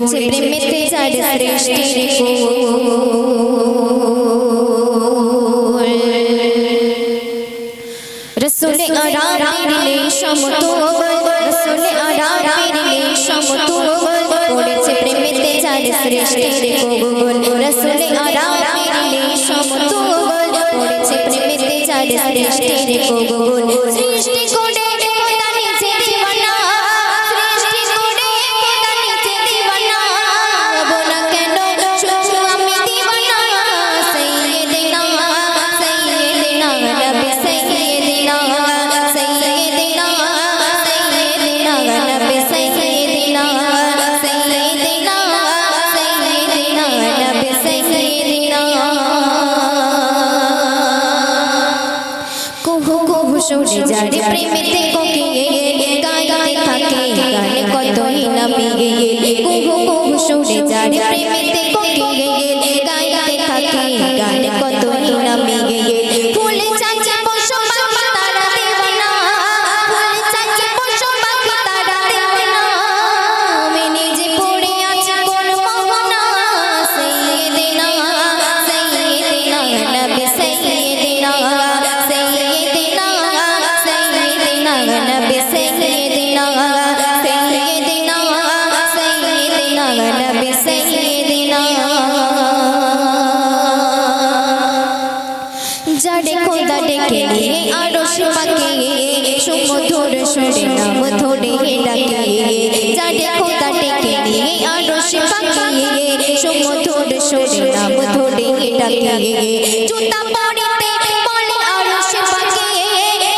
পড়েছে প্রেমেতে যার সৃষ্টির রসুল আরামের সমতুল রসুল আরামের সমতুল পড়েছে প্রেমেতে যার সৃষ্টির রসুল আরামের সমতুল পড়েছে প্রেমেতে যার সৃষ্টির সৃষ্টি করে খোদা নিজে দিওয়ানা সৃষ্টি করে খোদা নিজে দিওয়ানা বলা কেন শুধু আমি দিওয়ানা সাইয়্যিদিনা সাইয়্যিদিনা নবী সাইয়্যিদিনা সাইয়্যিদিনা সাইয়্যিদিনা নবী সাইয়্যিদিনা সাইয়্যিদিনা সাইয়্যিদিনা নবী সাইয়্যিদিনা কুহু কুহু সুরে যারে প্রেমেতে কোকিয়ে গাইতে থাকে গানে কতই না পিয়ে কুহু কুহু সুরে যারে প্রেমেতে কোকিয়ে গাইতে থাকে গানে কতই না পিয়ে ফুল চাচা পশু পাখি তারা দেওয়ানা ফুল চাচা পশু পাখি তারা দেওয়ানা আমি নিজে পড়ে আছি কোন মোহনা সাইয়্যিদিনা সাইয়্যিদিনা নবী সাইয়্যিদিনা সাইয়্যিদিনা সাইয়্যিদিনা নবী সাইয়্যিদিনা সাইয়্যিদিনা সাইয়্যিদিনা নবী সাইয়্যিদিনা যারে খোদা ডেকে নিয়ে আরশ পাকে সুমধুর সুরে নাম ধরে ডাকে যারে খোদা ডেকে নিয়ে আরশ পাকে সুমধুর সুরে নাম ধরে ডাকে জুতা পরিতে বলে আরশ পাকে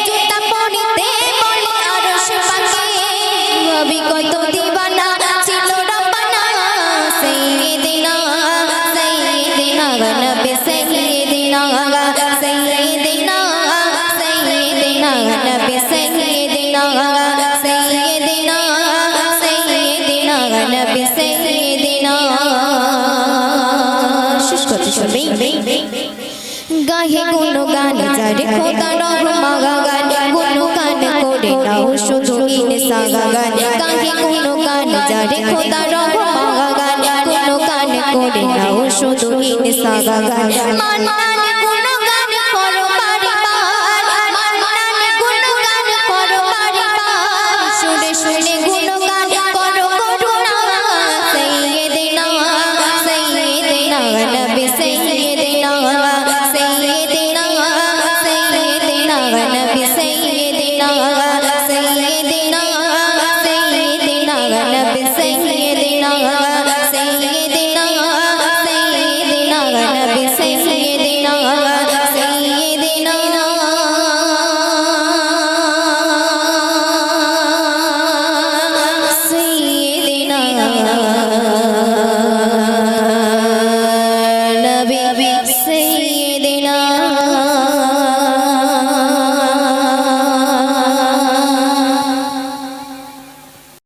জুতা পরিতে বলে আরশ পাকে ভাবি কত দিওয়ানা ছিল রব্বানা সাইয়্যিদিনা সাইয়্যিদিনা নবী সাইয়্যিদিনা সাইয়্যিদিনা সাইয়্যিদিনা নবী সাইয়্যিদিনা সাইয়্যিদিনা সাইয়্যিদিনা নবী সাইয়্যিদিনা শেষ করতে শুনবেই গাহে গুণগান যারে খোদা রহমান গুণগান করে নাও শুধু ইনসা গান গাহে গুণগান যারে খোদা রহমান গুণগান করে নাও শুধু ইনসা গান